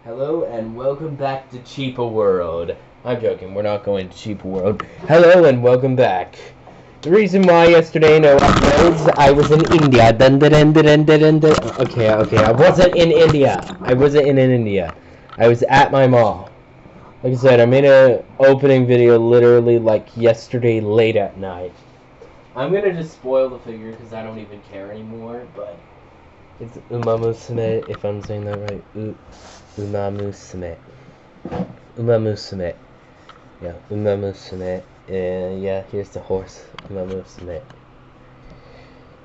Hello and welcome back to Cheaper World. I'm joking, we're not going to Cheaper World. Hello and welcome back. The reason why yesterday no uploads, I was in India. Okay, I wasn't in India. I wasn't in India. I was at my mall. Like I said, I made an opening video literally like yesterday late at night. I'm gonna just spoil the figure because I don't even care anymore, but it's Umamusume, if I'm saying that right. Umamusume. Umamusume. Yeah, Umamusume. And yeah, here's the horse. Umamusume.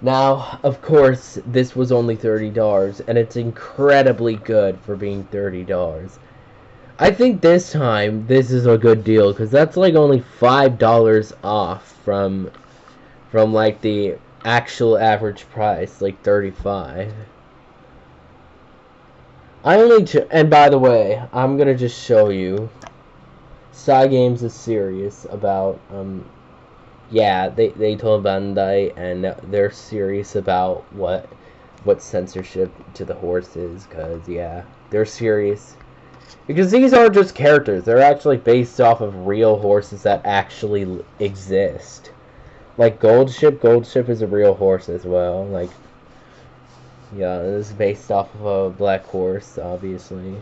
Now, of course, this was only $30, and it's incredibly good for being $30. I think this time, this is a good deal, because that's like only $5 off from like the actual average price, like $35. And by the way, I'm gonna just show you. Cygames is serious about, yeah, they told Bandai, and they're serious about what censorship to the horse is, cause yeah, they're serious. Because these aren't just characters, they're actually based off of real horses that actually exist. Like Goldship is a real horse as well, like, yeah, this is based off of a black horse, obviously.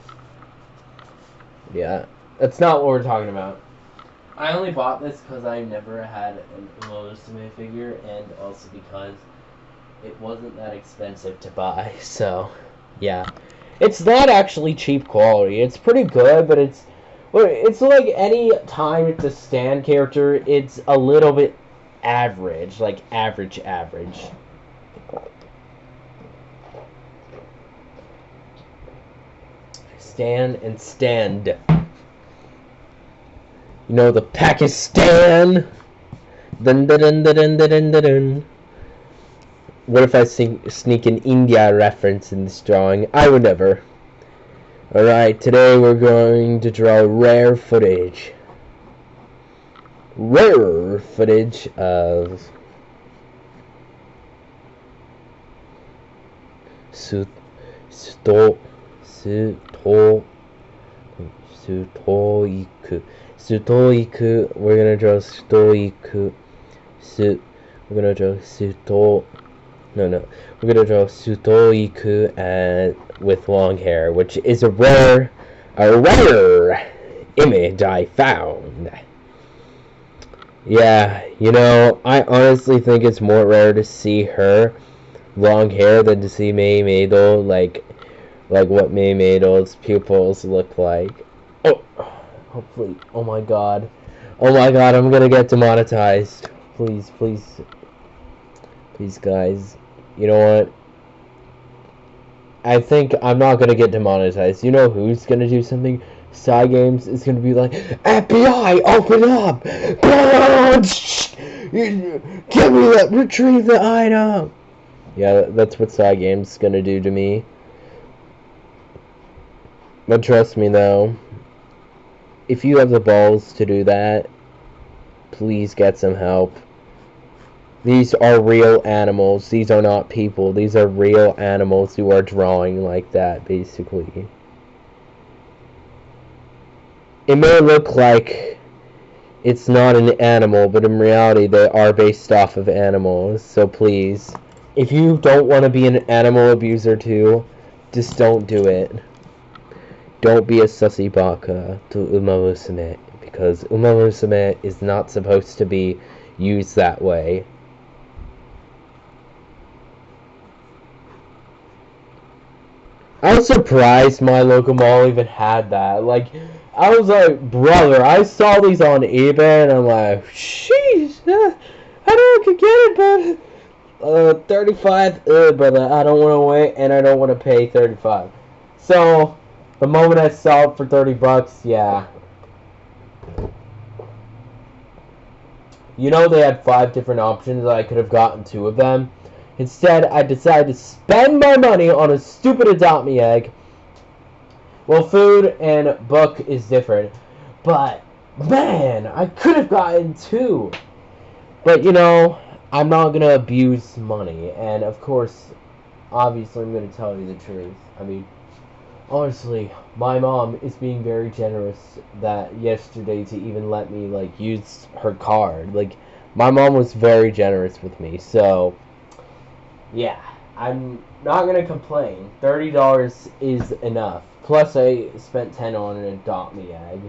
Yeah, that's not what we're talking about. I only bought this because I never had an Umamusume figure, and also because it wasn't that expensive to buy, so, yeah. It's not actually cheap quality. It's pretty good, but it's like any time it's a stand character, it's a little bit average, like average. Stand and stand. You know, the Pakistan. Dun dun dun dun dun dun dun dun. What if I sneak an India reference in this drawing? I would never. Alright, today we're going to draw rare footage. Rare footage of Sutou Iku. We're gonna draw Sutou Iku. We're gonna draw Sutou. No. We're gonna draw Sutou Iku with long hair, which is a rare image I found. Yeah, you know, I honestly think it's more rare to see her long hair than to see Mei Meidou, like what Mei Meidou's pupils look like. Oh, hopefully. Oh my god, I'm gonna get demonetized. Please, guys. You know what? I think I'm not gonna get demonetized. You know who's gonna do something? Cygames is gonna be like, FBI, open up! Give me that, retrieve the item! Yeah, that's what Cygames is gonna do to me. But trust me though, if you have the balls to do that, please get some help. These are real animals. These are not people. These are real animals who are drawing like that, basically. It may look like it's not an animal, but in reality they are based off of animals. So please, if you don't want to be an animal abuser too, just don't do it. Don't be a sussy baka to Umamusume, because Umamusume is not supposed to be used that way. I was surprised my local mall even had that. Like, I was like, brother, I saw these on eBay, and I'm like, sheesh, I know I could get it, but 35, brother, I don't want to wait, and I don't want to pay 35. So, the moment I saw it for 30 bucks, yeah. You know, they had 5 different options. I could have gotten 2 of them. Instead, I decided to spend my money on a stupid Adopt Me egg. Well, food and book is different. But, man, I could have gotten 2. But, you know, I'm not going to abuse money. And, of course, obviously I'm going to tell you the truth. I mean, Honestly, my mom is being very generous that yesterday to even let me like use her card. Like my mom was very generous with me. So, yeah, I'm not going to complain. $30 is enough. Plus I spent 10 on an Adopt Me egg.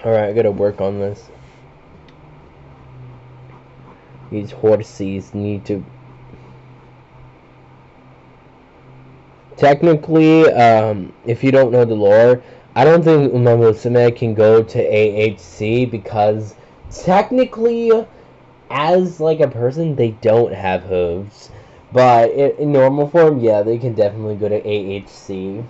Alright, I gotta work on this. These horses need to... Technically, if you don't know the lore, I don't think Uma Musume can go to AHC because technically, as like a person, they don't have hooves. But in normal form, yeah, they can definitely go to AHC.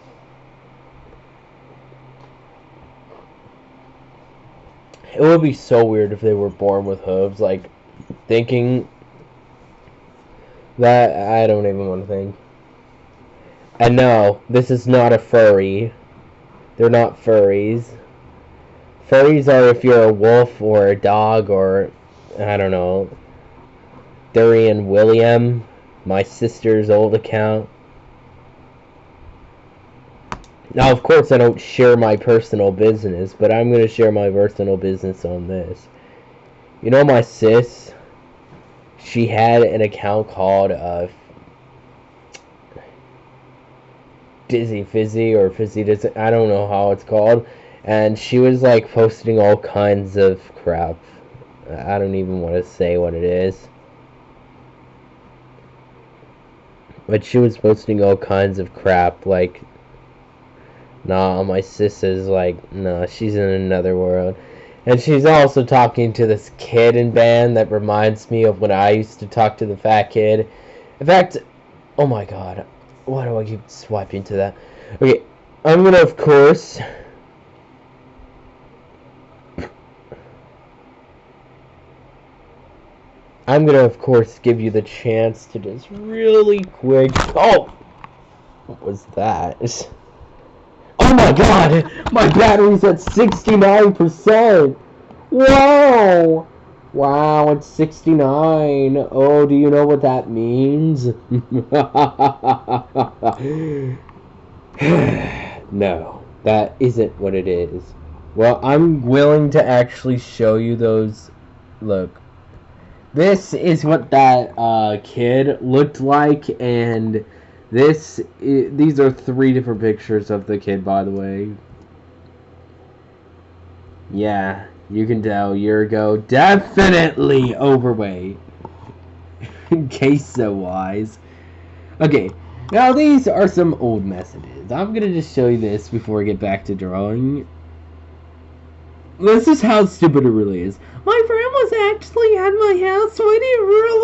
It would be so weird if they were born with hooves, like, thinking that, I don't even want to think. And no, this is not a furry. They're not furries. Furries are if you're a wolf or a dog or, I don't know, Durian William, my sister's old account. Now, of course, I don't share my personal business, but I'm going to share my personal business on this. You know my sis? She had an account called Dizzy Fizzy or Fizzy Dizzy. I don't know how it's called. And she was, like, posting all kinds of crap. I don't even want to say what it is. But she was posting all kinds of crap, like... Nah, my sis is like, nah, she's in another world. And she's also talking to this kid in band that reminds me of when I used to talk to the fat kid. In fact, oh my god, why do I keep swiping to that? Okay, I'm gonna, of course... I'm gonna, of course, give you the chance to just really quick... Oh! What was that? Oh my god! My battery's at 69%! Whoa! Wow, it's 69. Oh, do you know what that means? No, that isn't what it is. Well, I'm willing to actually show you those. Look. This is what that kid looked like, and... these are 3 different pictures of the kid, by the way. Yeah, you can tell, year ago, definitely overweight. Queso-wise. Okay, now these are some old messages. I'm gonna just show you this before I get back to drawing. This is how stupid it really is. My friend was actually at my house, so I didn't really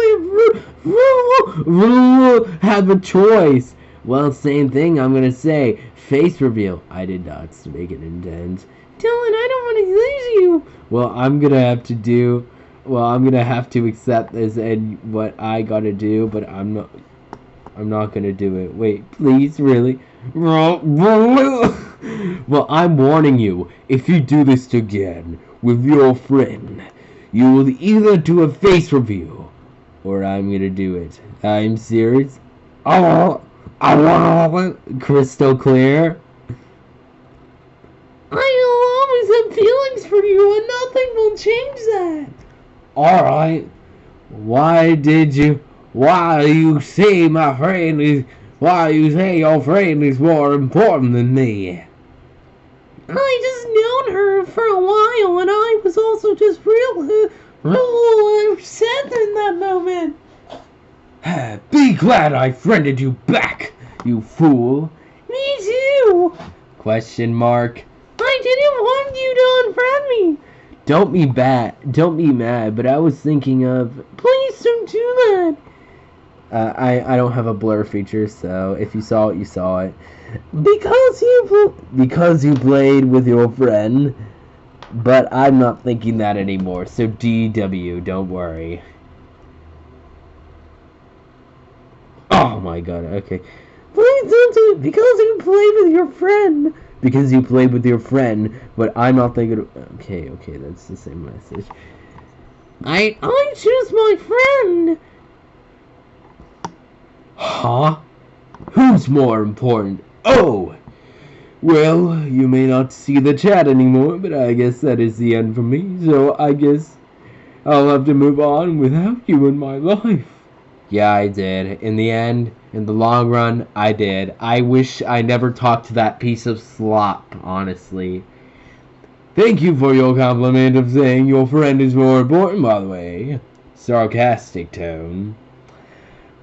have a choice. Well, same thing I'm gonna say. Face reveal. I did not make it intent. Dylan, I don't want to lose you. Well, I'm gonna have to accept this and what I gotta do, but I'm not gonna do it. Wait, please, really? Well, I'm warning you. If you do this again with your friend, you will either do a face reveal, or I'm gonna do it. I'm serious. I want crystal clear. I will always have feelings for you, and nothing will change that. Alright. Why you say your friend is more important than me? I just known her for a while, and I was also just real upset in that moment. Be glad I friended you back, you fool. Me too. Question mark. I didn't want you to unfriend me. Don't be mad, but I was thinking of... Please don't do that. I don't have a blur feature, so if you saw it, you saw it. Because you played with your friend, but I'm not thinking that anymore, so DW, don't worry. Oh my god, okay. Please don't do it, because you played with your friend. Because you played with your friend, but I'm not thinking of... Okay, that's the same message. I choose my friend. Huh? Who's more important? Oh! Well, you may not see the chat anymore, but I guess that is the end for me, so I guess I'll have to move on without you in my life. Yeah, I did. In the end, in the long run, I did. I wish I never talked to that piece of slop, honestly. Thank you for your compliment of saying your friend is more important, by the way. Sarcastic tone.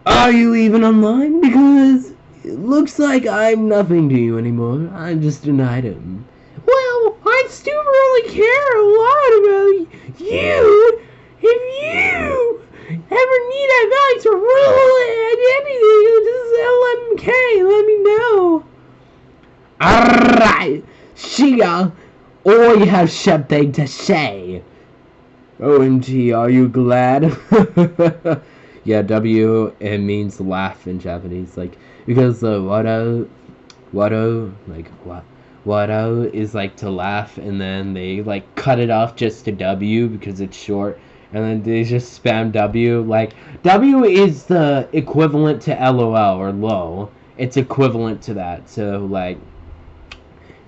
Are you even online? Because it looks like I'm nothing to you anymore. I'm just an item. Well, I still really care a lot about you. If you ever need advice or really anything, just LMK, let me know. Alright, Shia, I have something to say. OMG, are you glad? Yeah, W, it means laugh in Japanese, like, because the wado is like to laugh, and then they like cut it off just to W because it's short, and then they just spam W. Like, W is the equivalent to LOL or LOL. It's equivalent to that, so like,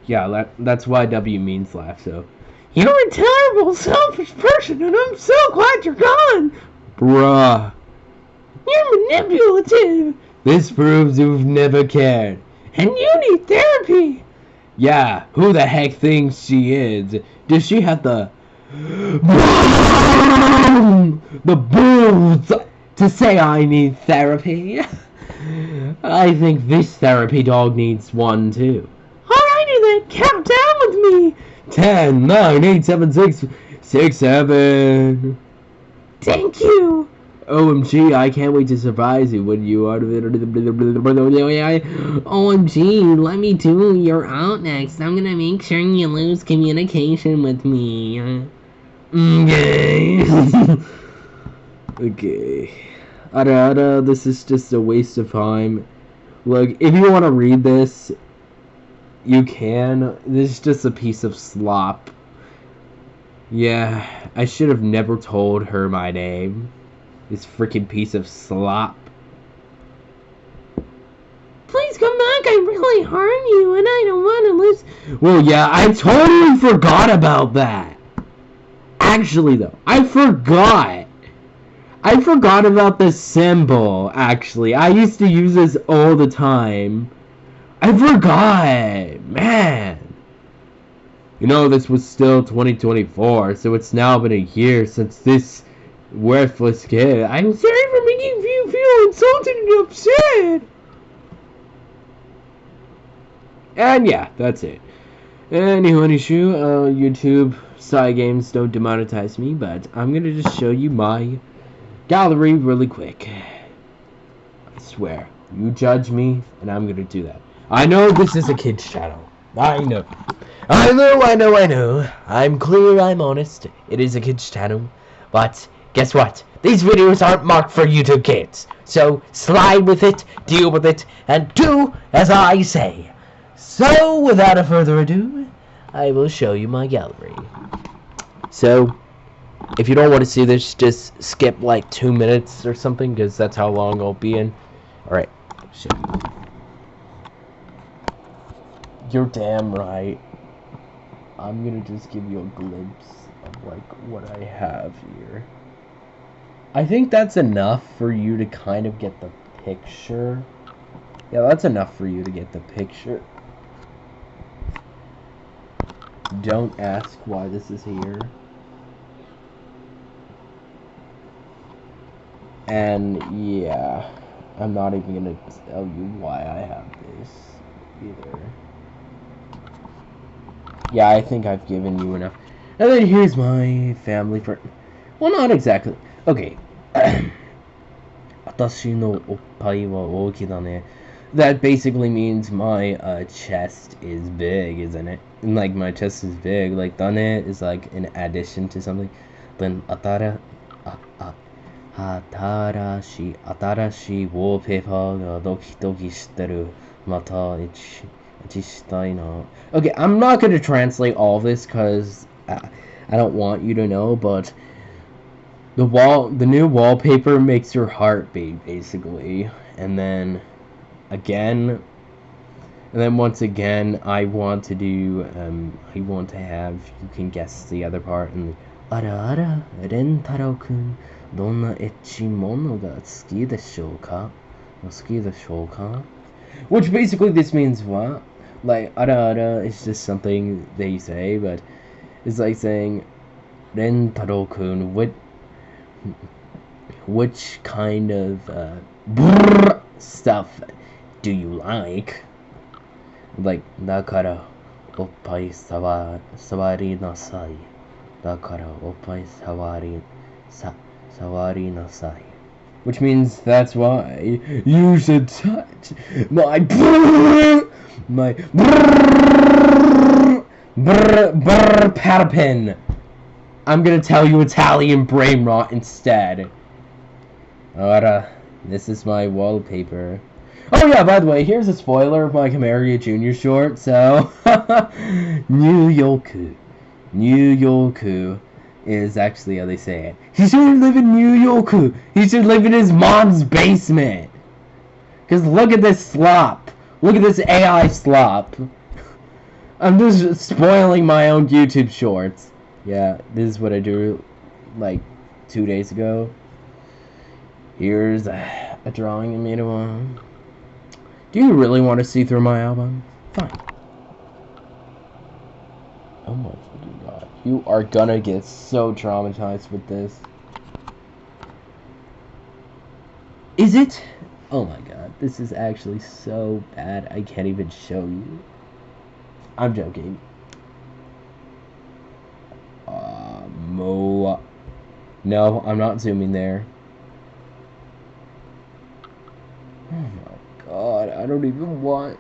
yeah, that's why W means laugh. So, you're a terrible, selfish person, and I'm so glad you're gone, bruh. You're manipulative. This proves you've never cared. And you need therapy. Yeah, who the heck thinks she is? Does she have the balls to say I need therapy? I think this therapy dog needs one too. Alrighty then, count down with me. 10, 9, 8, 7, 6, 6, 7. Thank you. OMG, I can't wait to surprise you when you are. OMG, let me do. You're out next. I'm gonna make sure you lose communication with me. Okay. Okay. Ada, this is just a waste of time. Look, if you want to read this, you can. This is just a piece of slop. Yeah, I should have never told her my name. This freaking piece of slop. Please come back, I really harm you, and I don't want to lose. Well, yeah, I totally forgot about that. Actually, though, I forgot about the symbol, actually. I used to use this all the time. I forgot, man. You know, this was still 2024, so it's now been a year since this worthless kid. I'm sorry for making you feel insulted and upset. And yeah, that's it. Anyway, YouTube side games don't demonetize me, but I'm gonna just show you my gallery really quick. I swear, you judge me, and I'm gonna do that. I know this is a kid's channel. I know. I'm clear, I'm honest. It is a kid's channel, but guess what? These videos aren't marked for YouTube kids. So slide with it, deal with it, and do as I say. So without a further ado, I will show you my gallery. So if you don't want to see this, just skip like 2 minutes or something, because that's how long I'll be in. Alright, show you. You're damn right. I'm gonna just give you a glimpse of like what I have here. I think that's enough for you to kind of get the picture. Yeah, that's enough for you to get the picture. Don't ask why this is here. And yeah, I'm not even gonna tell you why I have this either. Yeah, I think I've given you enough. And then here's my family for... Well, not exactly. Okay. Watashi no oppai wa ouki da ne. That basically means my chest is big, isn't it? And like my chest is big. Like dane is like an addition to something. Then atarashi wallpaper ga doki doki shiteru. Mata ichitai na. Okay, I'm not going to translate all this because I don't want you to know, but The new wallpaper makes your heart beat, basically. And then again, and then once again, I want to have, you can guess the other part, and Ara ara, Rentaro-kun, donna ecchi mono ga suki deshou ka? Suki deshou ka? Which basically this means what? Like, ara ara is just something they say, but it's like saying, Rentaro-kun, which kind of stuff do you like? Like, dakara oppai sawari nasai. Dakara oppai sawari nasai. Which means that's why you should touch my patapin. I'm gonna tell you Italian brain rot instead. Alright, this is my wallpaper. Oh yeah, by the way, here's a spoiler of my Camaria Jr. short, so... New Yoku is actually how they say it. He shouldn't live in New Yoku! He should live in his mom's basement! Because look at this slop! Look at this AI slop! I'm just spoiling my own YouTube shorts. Yeah, this is what I do, like, 2 days ago. Here's a drawing I made of one. Do you really want to see through my album? Fine. Oh my fucking god. You are gonna get so traumatized with this. Is it? Oh my god. This is actually so bad I can't even show you. I'm joking. No, I'm not zooming there. Oh my god, I don't even want...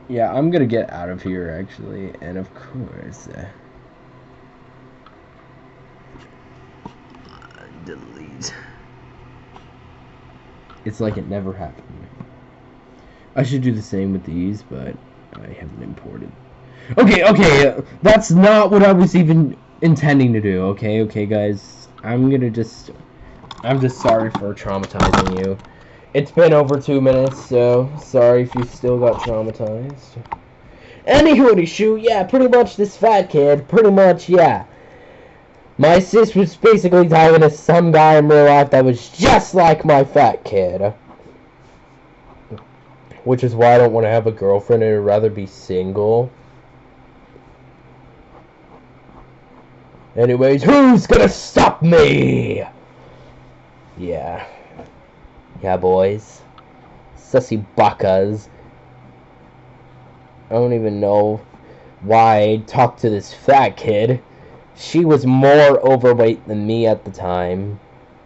Yeah, I'm gonna get out of here, actually, and of course... delete. It's like it never happened. I should do the same with these, but I haven't imported. Okay, that's not what I was even intending to do, okay, guys? I'm just sorry for traumatizing you. It's been over 2 minutes, so sorry if you still got traumatized. Anywho, shoot, yeah, pretty much this fat kid, pretty much, yeah. My sis was basically talking to some guy in real life that was just like my fat kid. Which is why I don't want to have a girlfriend and I'd rather be single. Anyways, who's gonna stop me? Yeah. Yeah, boys. Sussy bakas. I don't even know why I talked to this fat kid. She was more overweight than me at the time.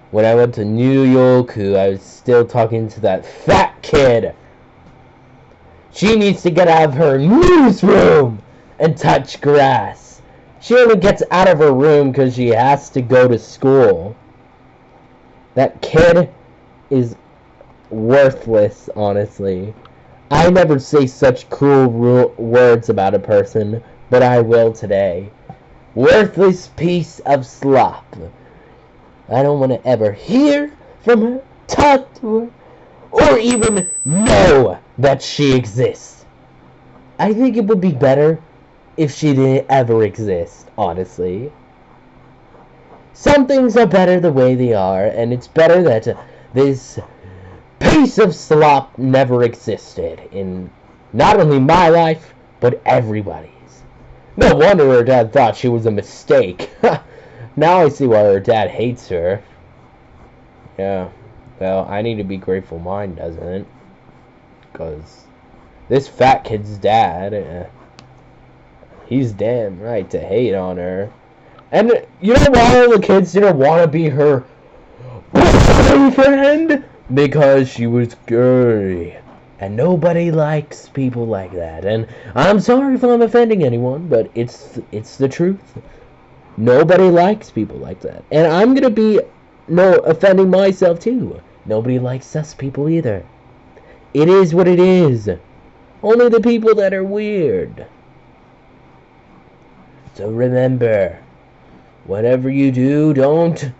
When I went to New Yoku, I was still talking to that fat kid. She needs to get out of her newsroom and touch grass. She only gets out of her room because she has to go to school. That kid is worthless, honestly. I never say such cruel words about a person, but I will today. Worthless piece of slop. I don't want to ever hear from her, talk to her, or even know that she exists. I think it would be better if she didn't ever exist, honestly. Some things are better the way they are, and it's better that this piece of slop never existed in not only my life, but everybody's. No wonder her dad thought she was a mistake. Now I see why her dad hates her. Yeah, well, I need to be grateful mine doesn't. Because this fat kid's dad, he's damn right to hate on her. And you know why all the kids didn't want to be her boyfriend? Because she was gay. And nobody likes people like that. And I'm sorry if I'm offending anyone, but it's the truth. Nobody likes people like that. And I'm gonna be offending myself too. Nobody likes sus people either. It is what it is. Only the people that are weird. So remember, whatever you do, don't...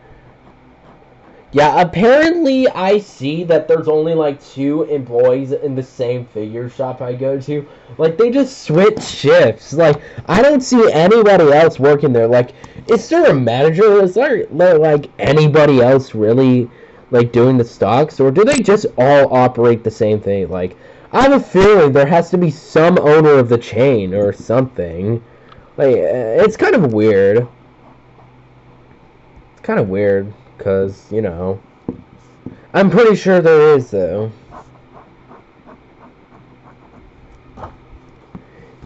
Yeah, apparently I see that there's only like 2 employees in the same figure shop I go to. Like, they just switch shifts. Like, I don't see anybody else working there. Like, is there a manager? Is there like anybody else really like doing the stocks? Or do they just all operate the same thing? Like, I have a feeling there has to be some owner of the chain or something. Like, it's kind of weird. It's kind of weird. Because, you know, I'm pretty sure there is, though.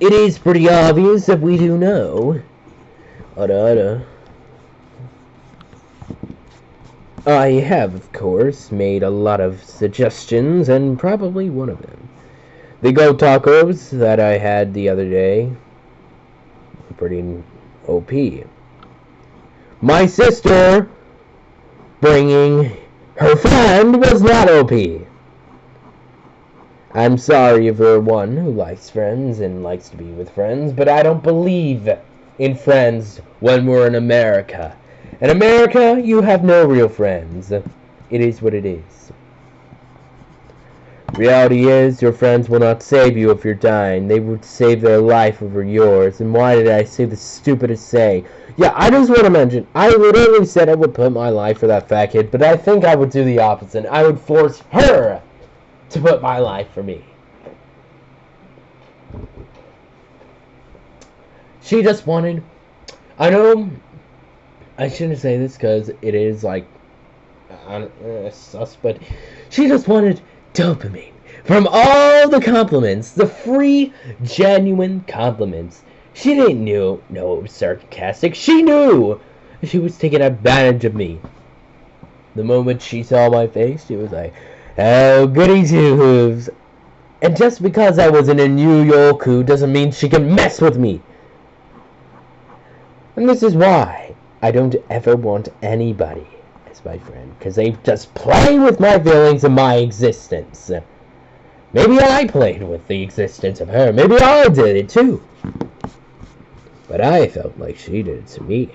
It is pretty obvious that we do know. I have, of course, made a lot of suggestions, and probably one of them. The goat tacos that I had the other day. Pretty OP. My sister... bringing her friend was not OP. I'm sorry if you're one who likes friends and likes to be with friends, but I don't believe in friends when we're in America. In America, you have no real friends. It is what it is. Reality is, your friends will not save you if you're dying. They would save their life over yours. And why did I say the stupidest saying? Yeah, I just want to mention, I literally said I would put my life for that fat kid, but I think I would do the opposite. I would force her to put my life for me. She just wanted... I know I shouldn't say this because it is like... sus, but she just wanted dopamine from all the compliments, the free, genuine compliments. She didn't know it was sarcastic. She knew she was taking advantage of me. The moment she saw my face, she was like, "Oh, goody two hooves." And just because I was in a New York doesn't mean she can mess with me. And this is why I don't ever want anybody as my friend, because they just play with my feelings and my existence. Maybe I played with the existence of her. Maybe I did it too. But I felt like she did it to me.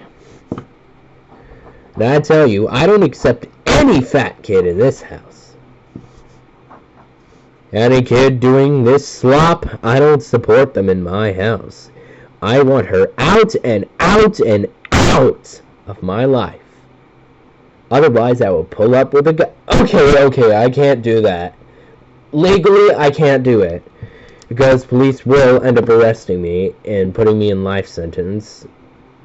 And I tell you, I don't accept any fat kid in this house. Any kid doing this slop, I don't support them in my house. I want her out and out and out of my life. Otherwise, I will pull up with a gun. Okay, I can't do that. Legally, I can't do it. Because police will end up arresting me and putting me in life sentence.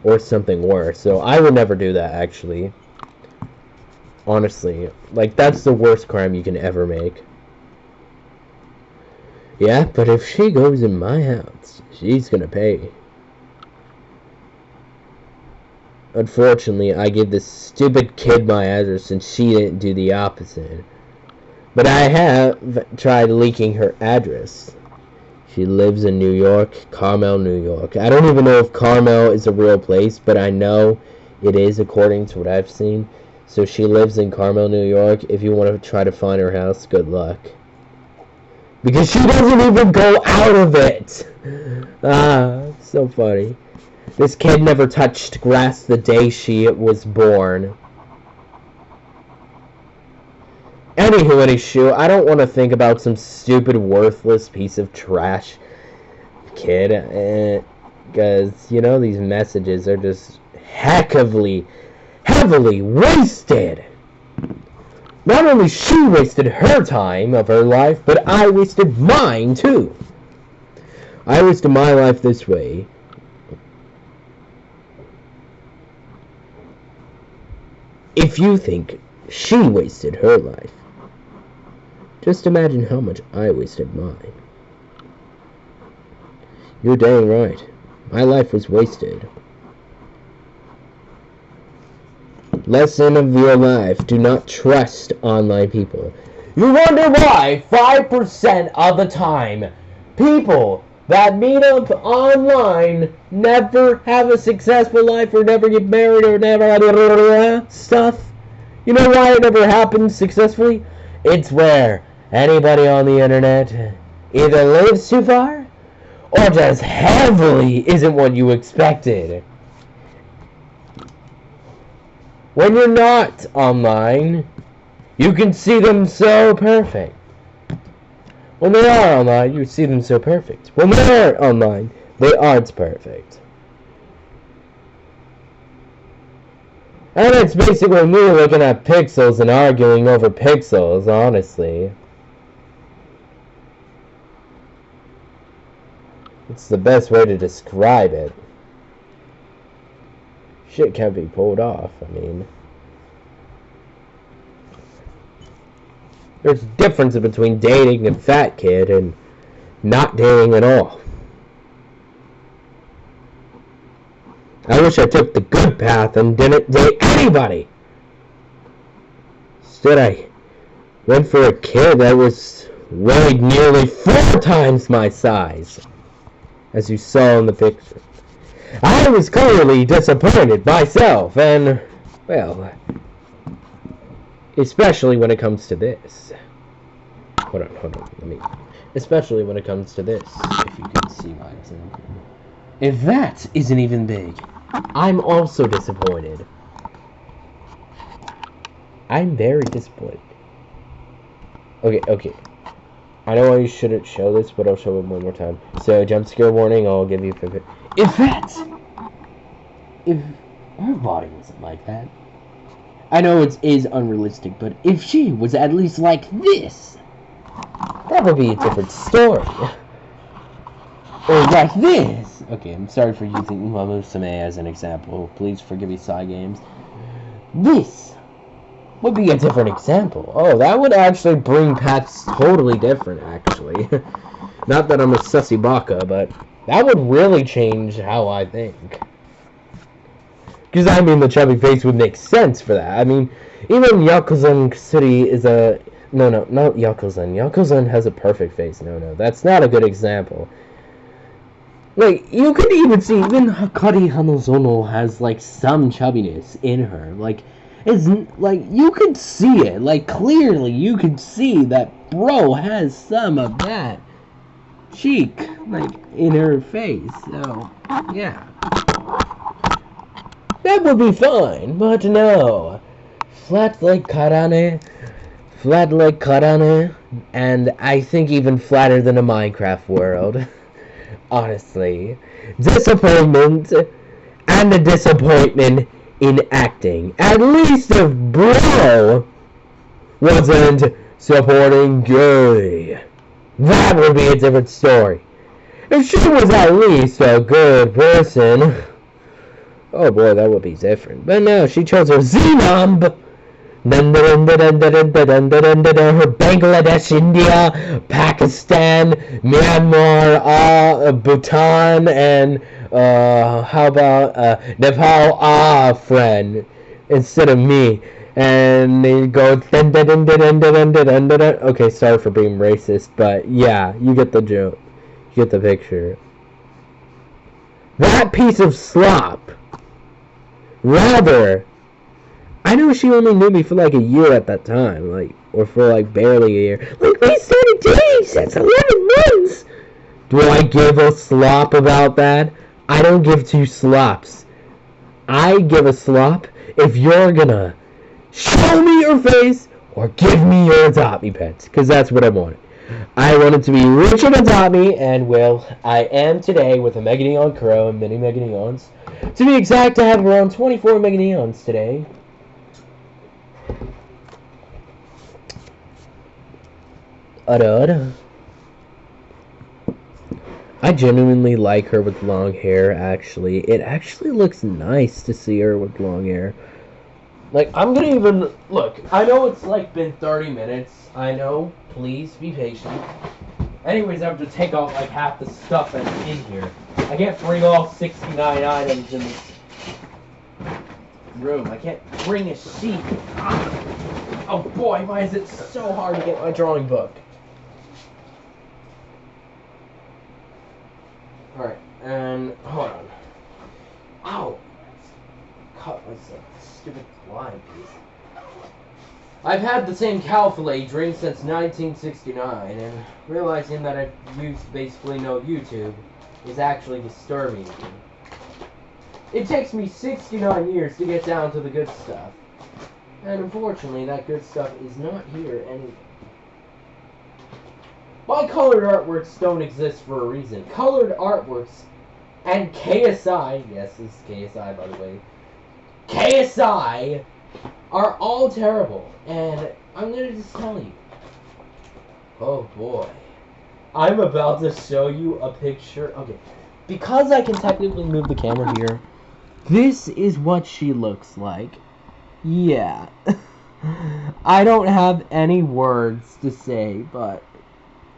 Or something worse. So I would never do that, actually. Honestly. Like, that's the worst crime you can ever make. Yeah, but if she goes in my house, she's gonna pay. Unfortunately, I gave this stupid kid my address and she didn't do the opposite. But I have tried leaking her address. She lives in New York, Carmel, New York. I don't even know if Carmel is a real place, but I know it is according to what I've seen. So she lives in Carmel, New York. If you want to try to find her house, good luck. Because she doesn't even go out of it! So funny. This kid never touched grass the day she was born. Anywho, I don't want to think about some stupid, worthless piece of trash kid. Because, you know, these messages are just heavily wasted. Not only she wasted her time of her life, but I wasted mine, too. I wasted my life this way. If you think she wasted her life, just imagine how much I wasted mine. You're dang right. My life was wasted. Lesson of your life. Do not trust online people. You wonder why 5% of the time people that meet up online never have a successful life or never get married or never stuff. You know why it never happens successfully? It's where anybody on the internet Either lives too far, or just heavily isn't what you expected. When you're not online, you can see them so perfect. When they are online, you see them so perfect. When they aren't online, they aren't perfect. And it's basically me looking at pixels and arguing over pixels, honestly. It's the best way to describe it. Shit can't be pulled off, I mean. There's a difference between dating a fat kid and not dating at all. I wish I took the good path and didn't date anybody. Instead, I went for a kid that weighed nearly 4 times my size, as you saw in the picture. I was clearly disappointed myself, and, well, especially when it comes to this. Hold on, especially when it comes to this, if you can see my example. If that isn't even big, I'm also disappointed. I'm very disappointed. Okay. I know I shouldn't show this, but I'll show it one more time. So, jump scare warning, I'll give you a... If her body wasn't like that. I know it is unrealistic, but if she was at least like this, that would be a different story. Or like this. Okay, I'm sorry for using Mamusame as an example. Please forgive me, Psy Games. This would be a different example. Oh, that would actually bring paths totally different, actually. Not that I'm a sussy baka, but that would really change how I think. Because, I mean, the chubby face would make sense for that. I mean, even Yakuzan City is a... No, not Yakuzan. Yakuzan has a perfect face. No, that's not a good example. Like, you could even see, even Hakari Hanozono has, like, some chubbiness in her. Like, it's, like, you could see it. Like, clearly, you could see that bro has some of that cheek, like, in her face. So, yeah. That would be fine, but no. Flat like Karane, and I think even flatter than a Minecraft world. Honestly. Disappointment, and a disappointment in acting. At least if bro wasn't supporting gay. That would be a different story. If she was at least a good person... Oh boy, that would be different. But no, she chose her Zenumb! Her Bangladesh, India, Pakistan, Myanmar, Bhutan, and how about Nepal, friend, instead of me. And they go okay, sorry for being racist, but yeah, you get the joke. You get the picture. That piece of slop. Rather, I know she only knew me for like a year at that time, like, or for like barely a year. Like, we started dating since 11 months. Do I give a slop about that? I don't give 2 slops. I give a slop if you're gonna show me your face or give me your adopt me pets, because that's what I wanted. I wanted to be rich and adopt me, and well, I am today with a Meganeon Crow and many Meganeons. To be exact, I have around 24 Meganeons today. I genuinely like her with long hair, actually. It actually looks nice to see her with long hair. Like, I'm gonna even... Look, I know it's, like, been 30 minutes. I know. Please be patient. Anyways, I have to take off, like, half the stuff that's in here. I can't bring all 69 items in this room. I can't bring a sheet. Oh, boy, why is it so hard to get my drawing book? Alright, and... Hold on. Ow! Cut myself. Stupid line piece. I've had the same cow fillet drink since 1969, and realizing that I've used basically no YouTube is actually disturbing me. It takes me 69 years to get down to the good stuff, and unfortunately that good stuff is not here anyway. Bi-colored artworks don't exist for a reason. Colored artworks and KSI, yes, this is KSI by the way, KSI are all terrible, and I'm gonna just tell you. Oh boy. I'm about to show you a picture. Okay, because I can technically move the camera here, this is what she looks like. Yeah. I don't have any words to say, but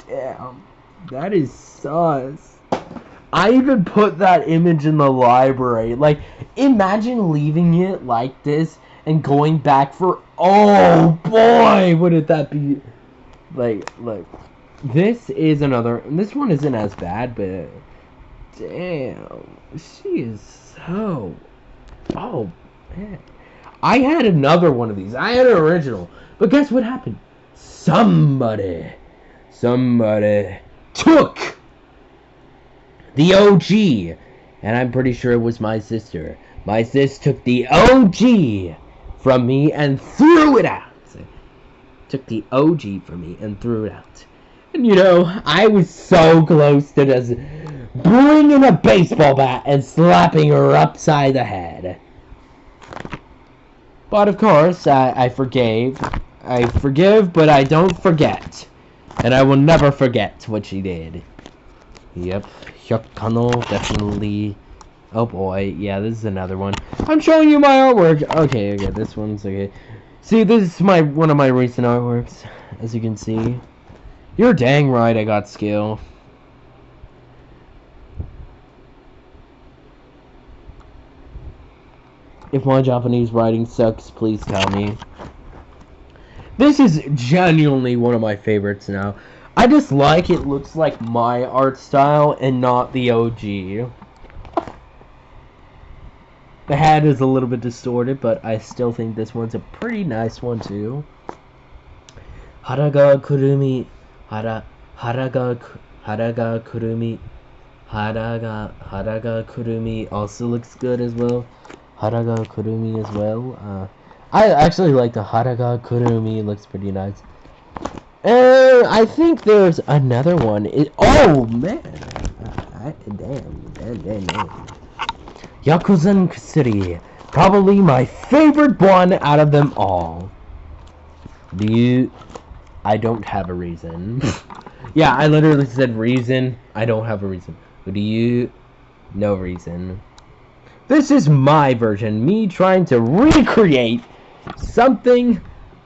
damn, that is sus. I even put that image in the library. Like, imagine leaving it like this and going back for, oh boy, wouldn't that be, like, this is another, and this one isn't as bad, but damn, she is so, oh man. I had another one of these. I had an original, but guess what happened? Somebody took the OG, and I'm pretty sure it was my sister. My sis took the OG from me and threw it out. Took the OG from me and threw it out. And you know, I was so close to just bringing a baseball bat and slapping her upside the head. But of course, I forgave. I forgive, but I don't forget. And I will never forget what she did. Yep, Hyokano, definitely. Oh boy, yeah, this is another one. I'm showing you my artwork. Okay, this one's okay. See, this is one of my recent artworks, as you can see. You're dang right I got skill. If my Japanese writing sucks, please tell me. This is genuinely one of my favorites now. I just like it looks like my art style and not the OG. The head is a little bit distorted, but I still think this one's a pretty nice one too. Haraga kurumi, haraga kurumi also looks good as well. Haraga kurumi as well. I actually like the haraga kurumi. It looks pretty nice. And I think there's another one. Oh man! Damn. Yakuza City, probably my favorite one out of them all. I don't have a reason. Yeah, I literally said reason. I don't have a reason. No reason. This is my version. Me trying to recreate something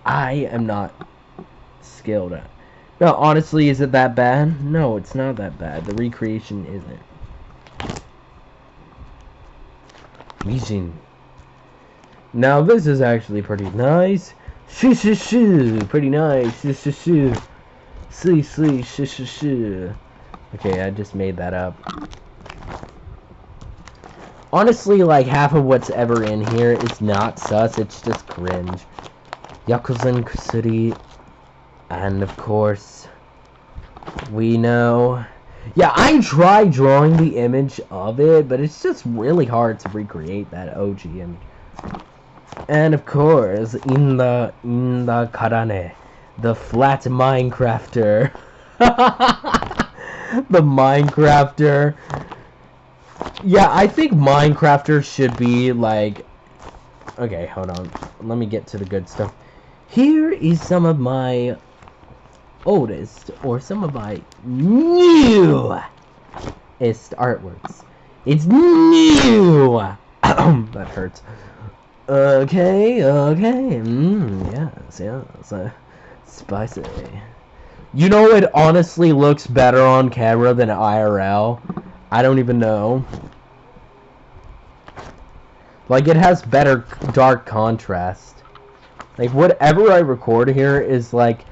I am not skilled at. No, honestly, is it that bad? No, it's not that bad. The recreation isn't. Mijin. Now this is actually pretty nice. Pretty nice. Okay, I just made that up. Honestly, like half of what's ever in here is not sus, it's just cringe. Yakuza City, and of course, we know. Yeah, I tried drawing the image of it, but it's just really hard to recreate that OG image. And of course, in the Karane, the flat Minecrafter. The Minecrafter. Yeah, I think Minecrafters should be like... Okay, hold on. Let me get to the good stuff. Here is some of my oldest, or some of my newest artworks. It's new! That hurts. Okay. Yes. Spicy. You know, it honestly looks better on camera than IRL. I don't even know. Like, it has better dark contrast. Like, whatever I record here is, like,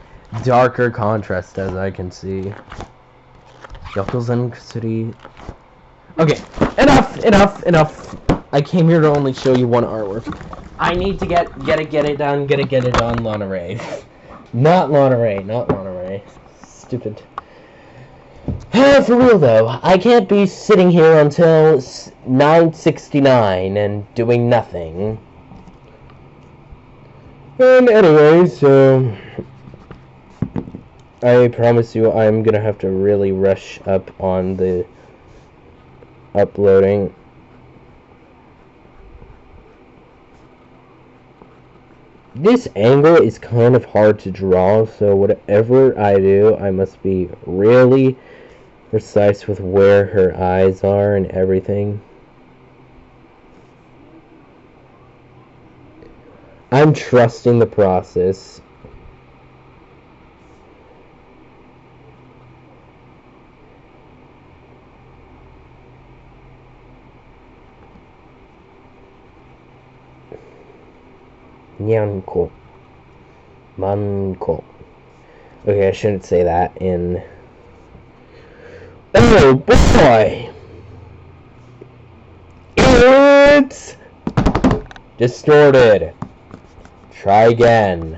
darker contrast, as I can see. Yakuza City. Okay, enough! I came here to only show you one artwork. I need to get it done, get it done, Lana Ray. Not Lana Ray. Stupid. For real though, I can't be sitting here until 9:69 and doing nothing. And anyway, so I promise you I'm gonna have to really rush up on the uploading. This angle is kind of hard to draw, so whatever I do, I must be really precise with where her eyes are and everything. I'm trusting the process. Nyanko. Manko. Okay, I shouldn't say that in... Oh boy! It's... distorted. Try again.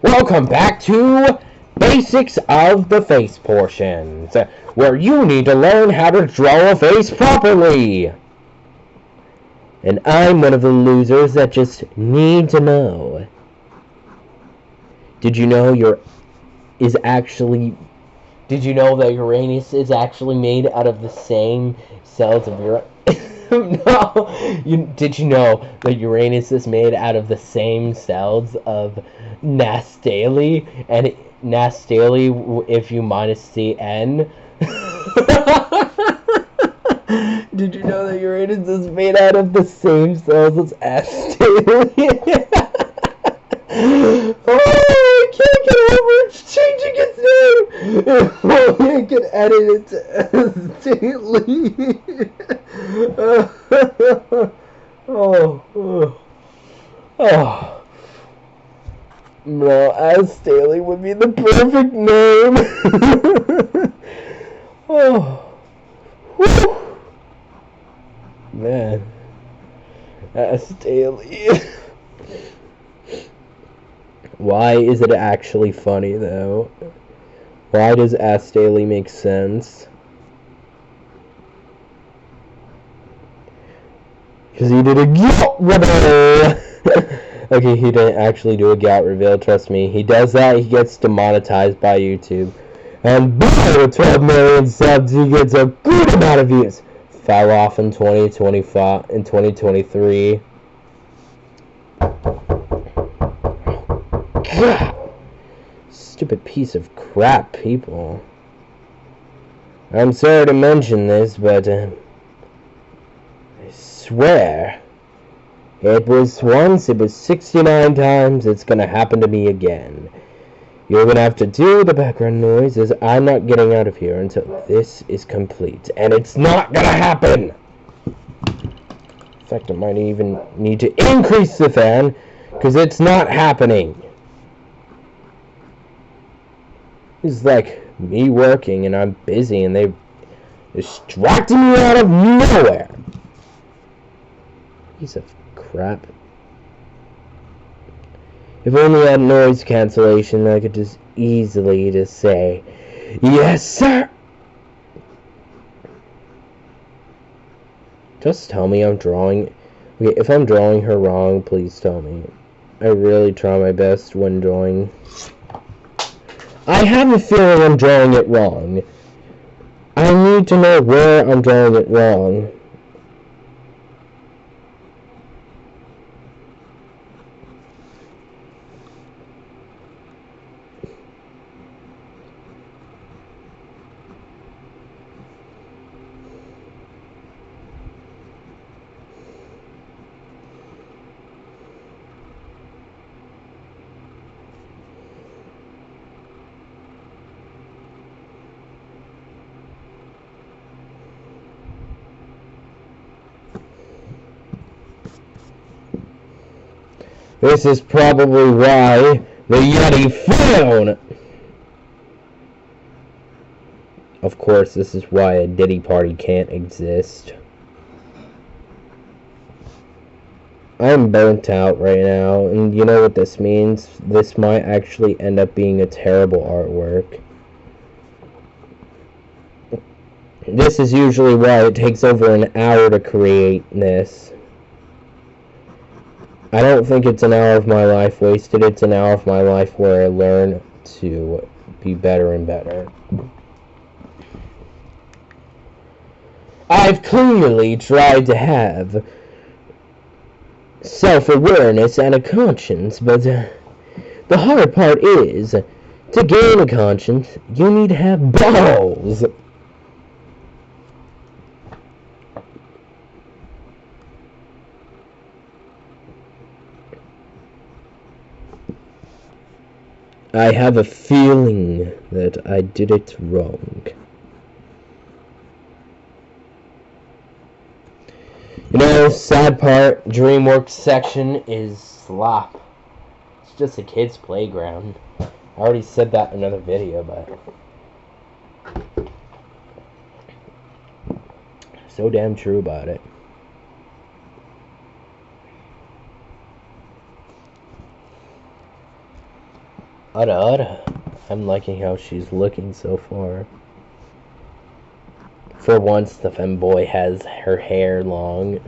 Welcome back to Basics of the Face Portions, where you need to learn how to draw a face properly. And I'm one of the losers that just need to know. Did you know that Uranus is actually made out of the same cells of Uranus? No. Did you know that Uranus is made out of the same cells of Nastali? And Nastali, if you minus the N. Did you know that Uranus is made out of the same cells as Astali? Oh, I can't get over it's changing its name! If only I could edit it to Astali. Oh. No, Astali would be the perfect name. Oh. Whew. Man. Astali. Why is it actually funny, though? Why does Astali make sense? Because he did a gout reveal! Okay, he didn't actually do a gout reveal, trust me. He does that, he gets demonetized by YouTube. And with 12 million subs, he gets a good amount of views. Fell off in 2023. God. Stupid piece of crap, people. I'm sorry to mention this, but I swear, it was once, it was 69 times, it's gonna happen to me again. You're gonna have to deal with the background noise, as I'm not getting out of here until this is complete, and it's not gonna happen! In fact, I might even need to increase the fan, because it's not happening. It's like me working and I'm busy and they distracting me out of nowhere. Piece of crap. If only I had noise cancellation, I could just easily just say, yes, sir. Just tell me I'm drawing. Okay, if I'm drawing her wrong, please tell me. I really try my best when drawing. I have a feeling I'm drawing it wrong. I need to know where I'm drawing it wrong. This is probably why the Yeti frown. Of course, this is why a Diddy party can't exist. I'm burnt out right now, and you know what this means? This might actually end up being a terrible artwork. This is usually why it takes over an hour to create this. I don't think it's an hour of my life wasted. It's an hour of my life where I learn to be better and better. I've clearly tried to have self-awareness and a conscience, but the hard part is, to gain a conscience, you need to have balls. I have a feeling that I did it wrong. You know, sad part, DreamWorks section is slop. It's just a kid's playground. I already said that in another video, but so damn true about it. Ada. I'm liking how she's looking so far. For once, the femboy has her hair long.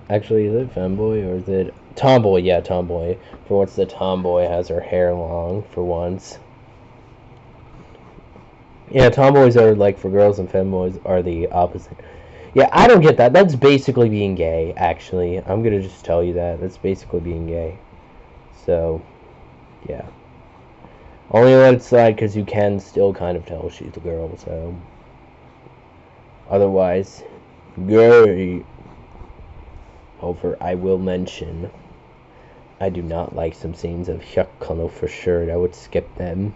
Actually, is it femboy or is it tomboy? Yeah, tomboy. For once, the tomboy has her hair long. For once. Yeah, tomboys are like for girls, and femboys are the opposite. Yeah, I don't get that. That's basically being gay. Actually, I'm gonna just tell you that. That's basically being gay. So, yeah. Only let it slide because you can still kind of tell she's a girl. So. Otherwise, gay. However, I will mention, I do not like some scenes of Hyukkono for sure. I would skip them.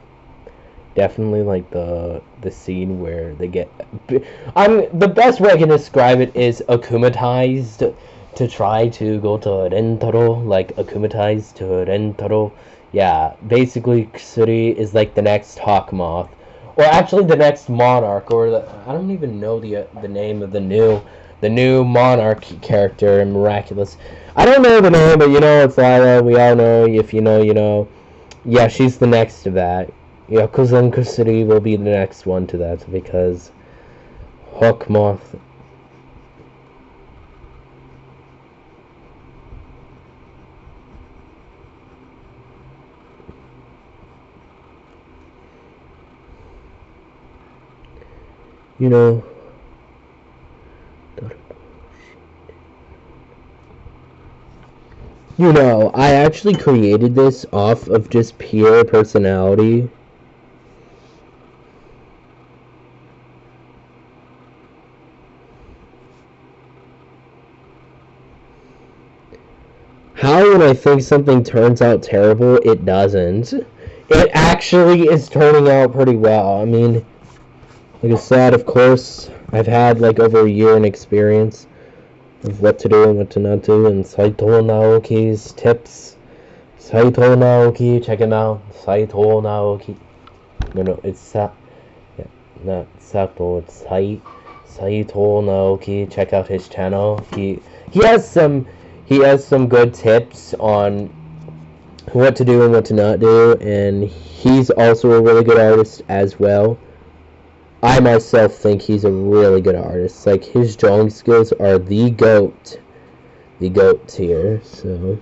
Definitely like the scene where they get. The best way I can describe it is akumatized to try to go to Rentaro, like akumatized to Rentaro. Yeah, basically Kusuri is like the next Hawk Moth. Or actually the next Monarch, or I don't even know the name of the new Monarch character in Miraculous. I don't know the name, but you know it's Lila. We all know. If you know, you know. Yeah, she's the next of that. Yeah, Kuzan Kusuri will be the next one to that because Hawk Moth. You know. You know, I actually created this off of just pure personality. How when I think something turns out terrible, it doesn't. It actually is turning out pretty well. I mean, like I said, of course, I've had like over a year in experience of what to do and what to not do, and Saito Naoki's tips. Saito Naoki, check him out. Saito Naoki. No, it's not Sato, it's Saito Naoki. Check out his channel. He has some good tips on what to do and what to not do, and he's also a really good artist as well. I myself think he's a really good artist. Like, his drawing skills are the GOAT tier, so.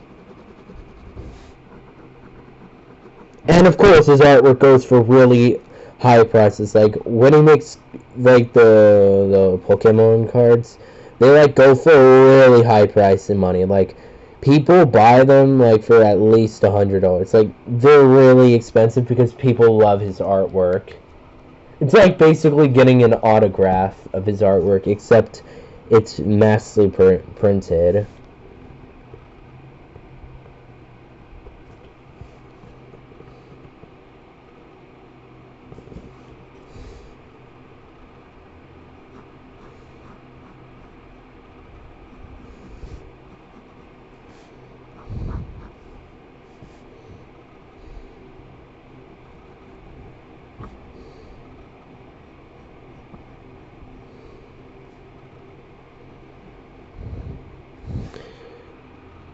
And of course, his artwork goes for really high prices. Like, when he makes, like, the Pokemon cards, they, like, go for a really high price in money. Like, people buy them, like, for at least $100. Like, they're really expensive because people love his artwork. It's like basically getting an autograph of his artwork, except it's massively printed.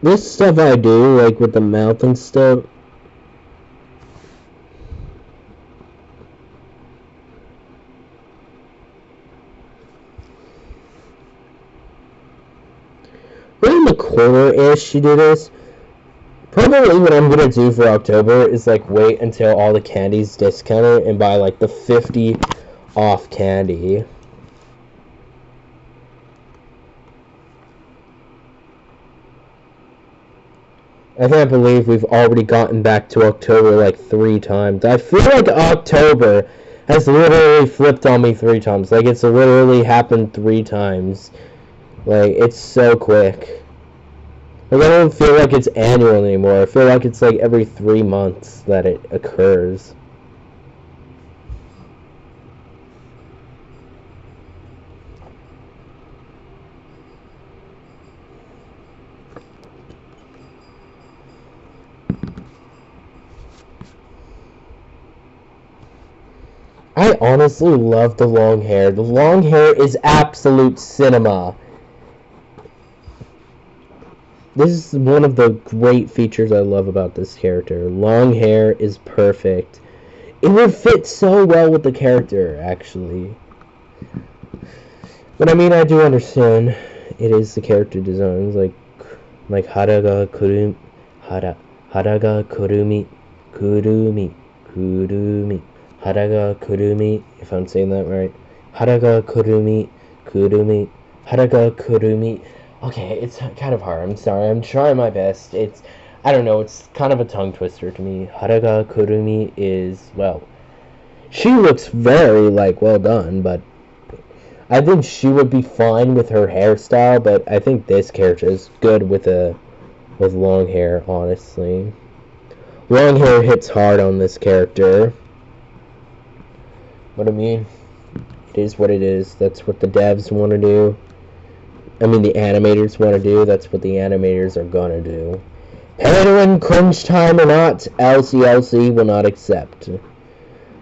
This stuff I do, like with the mouth and stuff. Around the corner-ish you do this. Probably what I'm gonna do for October is like wait until all the candy's discounted and buy like the 50 off candy. I can't believe we've already gotten back to October like 3 times. I feel like October has literally flipped on me 3 times. Like it's literally happened 3 times. Like it's so quick. Like I don't feel like it's annual anymore. I feel like it's like every 3 months that it occurs. I honestly love the long hair. The long hair is absolute cinema. This is one of the great features I love about this character. Long hair is perfect. It would fit so well with the character, actually. But I mean, I do understand. It is the character designs, like Haraga Kurumi, Haraga Kurumi, Haraga Kurumi, if I'm saying that right. Haraga Kurumi, Haraga Kurumi. Okay, it's kind of hard. I'm sorry. I'm trying my best. I don't know. It's kind of a tongue twister to me. Haraga Kurumi is, well, she looks very, like, well done, but I think she would be fine with her hairstyle, but I think this character is good with long hair, honestly. Long hair hits hard on this character. But I mean, it is what it is. That's what the devs want to do. I mean, the animators want to do. That's what the animators are gonna do. Pay to win cringe time or not, LCLC will not accept.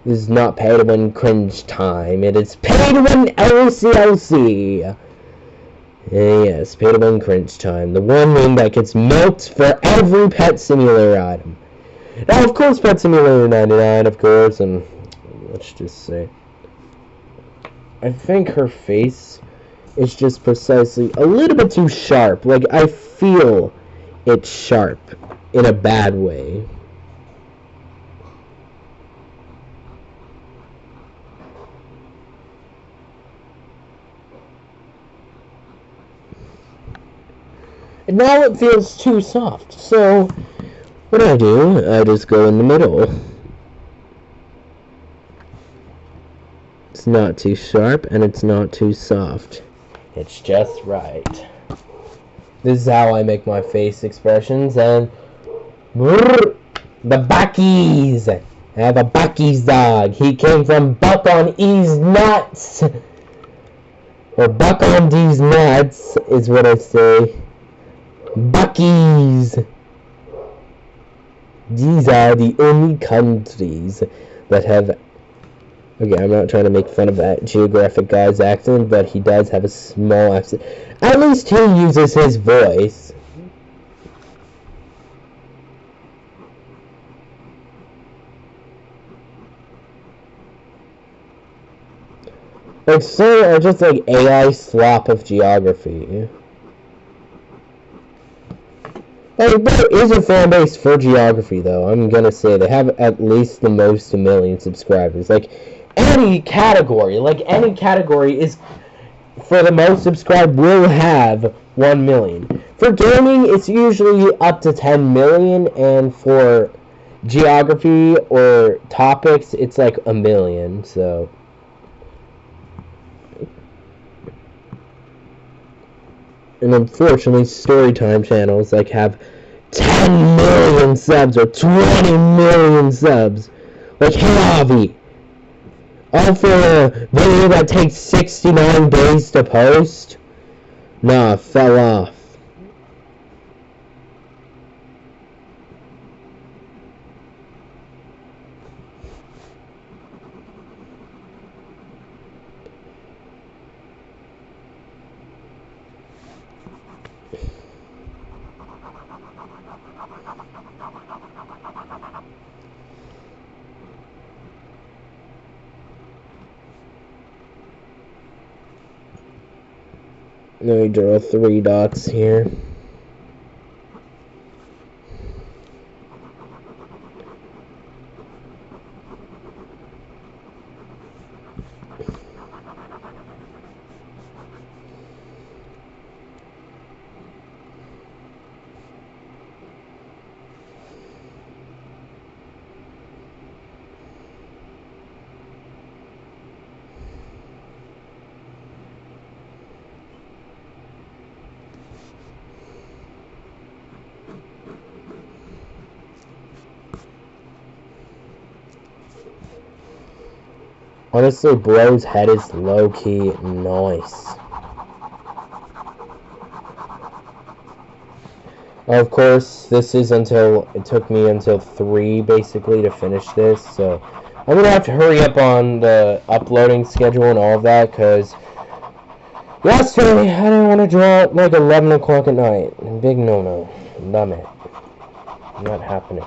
This is not pay to win cringe time. It is pay to win LCLC. Yes, pay to win cringe time. The one name that gets milked for every Pet Simulator item. Now, of course, Pet Simulator 99, of course, and let's just say, I think her face is just precisely a little bit too sharp. Like, I feel it's sharp in a bad way. And now it feels too soft. So, what do? I just go in the middle. It's not too sharp and it's not too soft. It's just right. This is how I make my face expressions, and the Buckies. I have a Bucky's dog. He came from Buck on E's nuts. Or Buck on D's nuts is what I say. Buckies. These are the only countries that have... Okay, I'm not trying to make fun of that geographic guy's accent, but he does have a small accent. At least he uses his voice. Like, some are just like AI slop of geography. Like, there is a fan base for geography, though. I'm gonna say they have at least the most 1 million subscribers. Like, any category is, for the most subscribed, will have 1 million. For gaming, it's usually up to 10 million, and for geography or topics, it's like 1 million, so... And unfortunately, Storytime channels like have 10 million subs or 20 million subs. Like Heavy. All for a video that takes 69 days to post? Nah, fell off. Then we draw 3 dots here. Honestly, Bro's head is low-key nice. Of course, this is it took me until 3 basically to finish this, so I'm gonna have to hurry up on the uploading schedule and all of that, because yesterday I didn't want to draw at like 11 o'clock at night. Big no-no. Damn it. Not happening.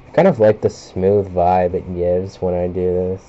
I kind of like the smooth vibe it gives when I do this.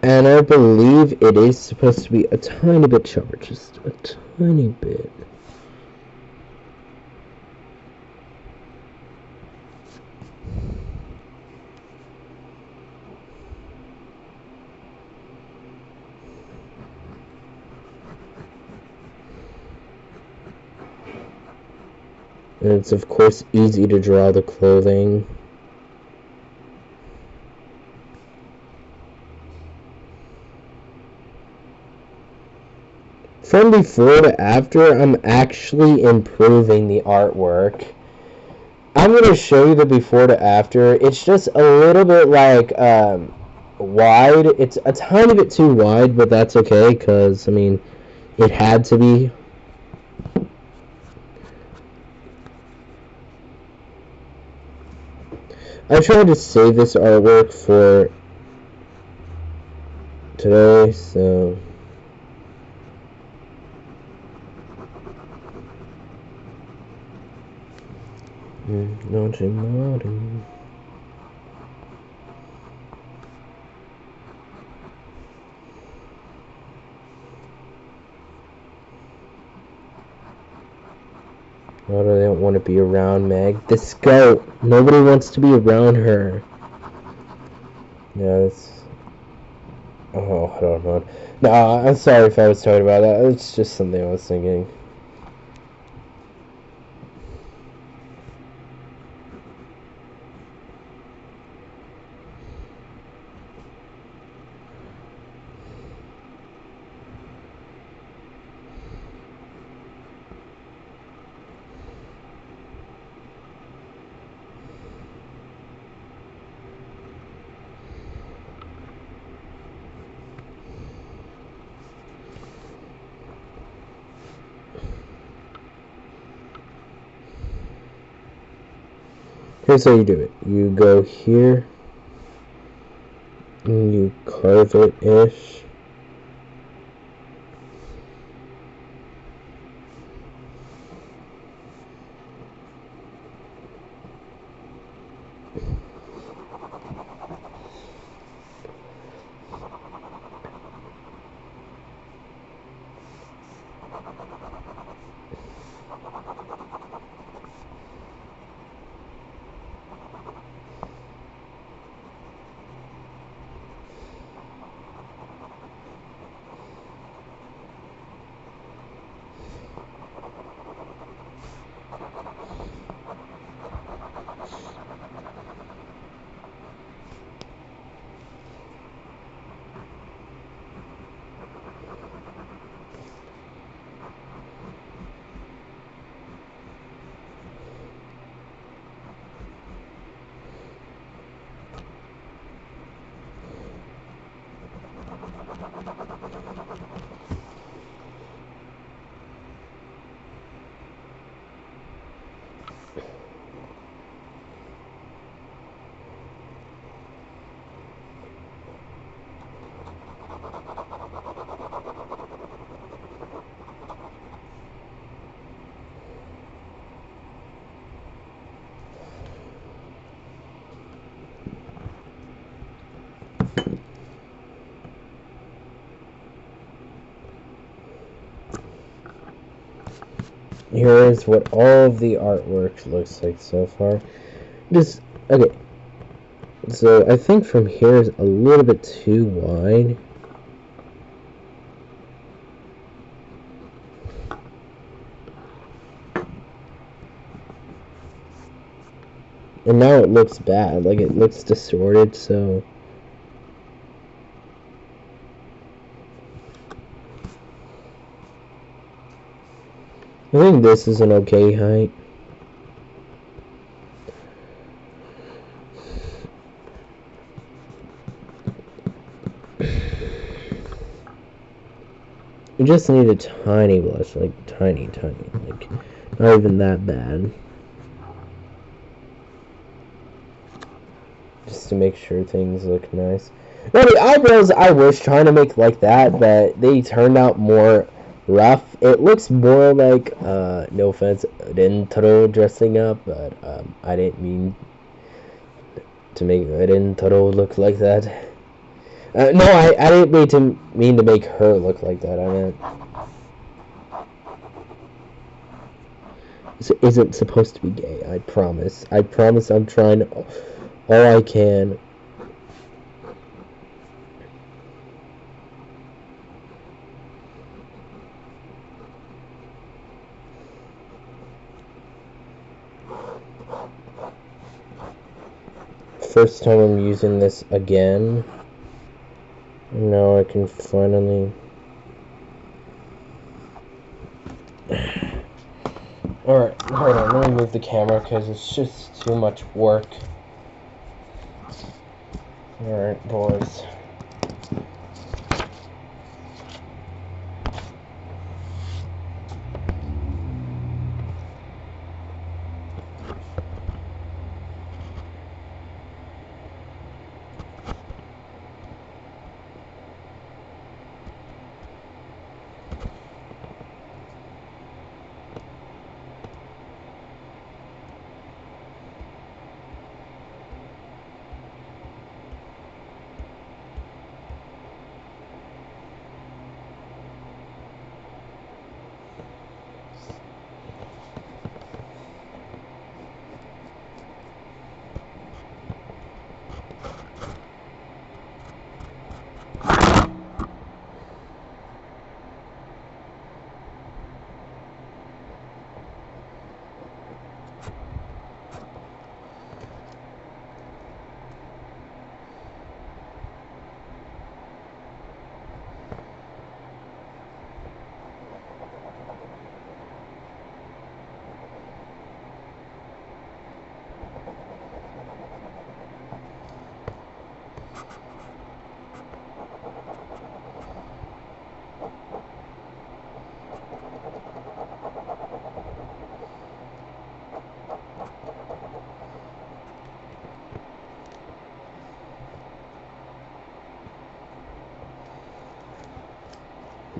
And I believe it is supposed to be a tiny bit sharper, just a tiny bit. And it's of course easy to draw the clothing. From before to after, I'm actually improving the artwork. I'm going to show you the before to after. It's just a little bit like wide. It's a tiny bit too wide, but that's okay because, I mean, it had to be. I tried to save this artwork for today, so... Naughty, naughty. Why do they don't want to be around Meg? The scout! Nobody wants to be around her. Yeah, that's... Oh, hold on. No, I'm sorry if I was talking about that. It's just something I was thinking. Here's how you do it. You go here, and you carve it-ish. Here is what all of the artwork looks like so far. Just, okay. So I think from here is a little bit too wide. And now it looks bad, like it looks distorted, so... I think this is an okay height. You just need a tiny blush, like tiny, like not even that bad. Just to make sure things look nice. Now the eyebrows I was trying to make like that, but they turned out more rough. It looks more like, no offense, Rentaro dressing up, but I didn't mean to make Rentaro look like that. No, I didn't mean to make her look like that. I meant... This isn't supposed to be gay, I promise. I promise I'm trying all I can. First time I'm using this again. Now I can finally... Alright, hold on, let me move the camera because it's just too much work. Alright, boys.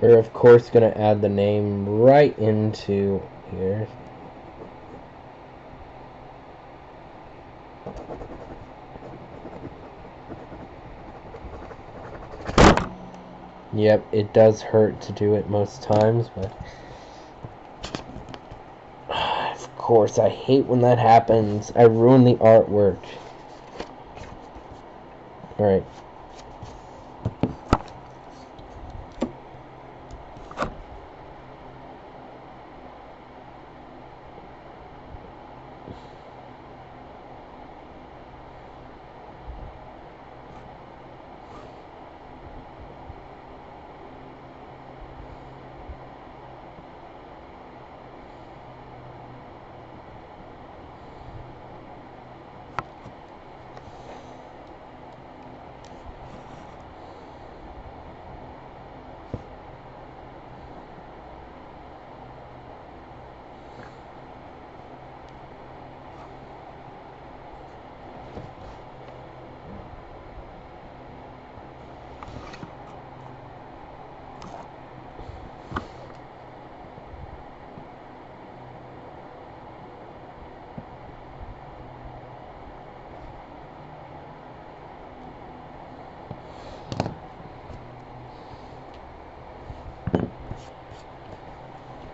We're of course going to add the name right into here. Yep, it does hurt to do it most times, but of course I hate when that happens. I ruin the artwork. Alright.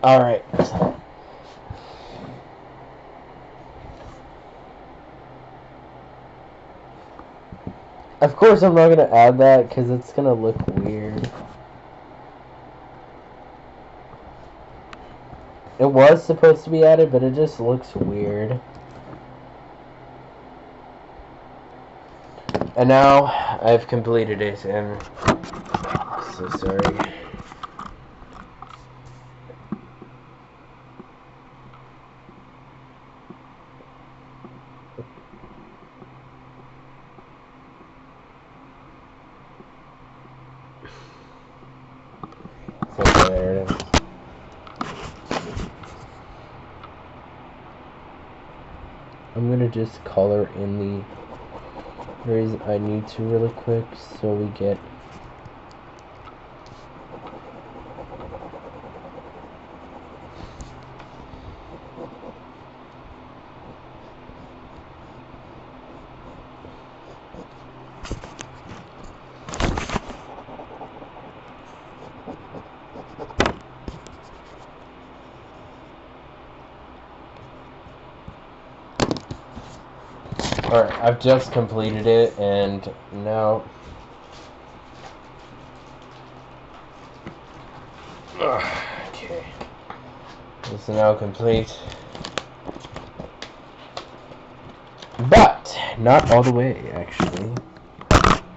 Alright. Of course I'm not going to add that because it's going to look weird. It was supposed to be added, but it just looks weird. And now I've completed it, and so sorry. So there it is. I'm gonna just color in the areas I need to really quick so we get Alright, I've just completed it, and now... Okay. This is now complete. But, not all the way, actually.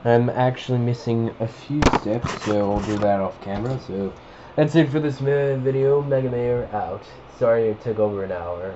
I'm actually missing a few steps, so I'll do that off camera. So, that's it for this video. Mega Mayor out. Sorry it took over an hour.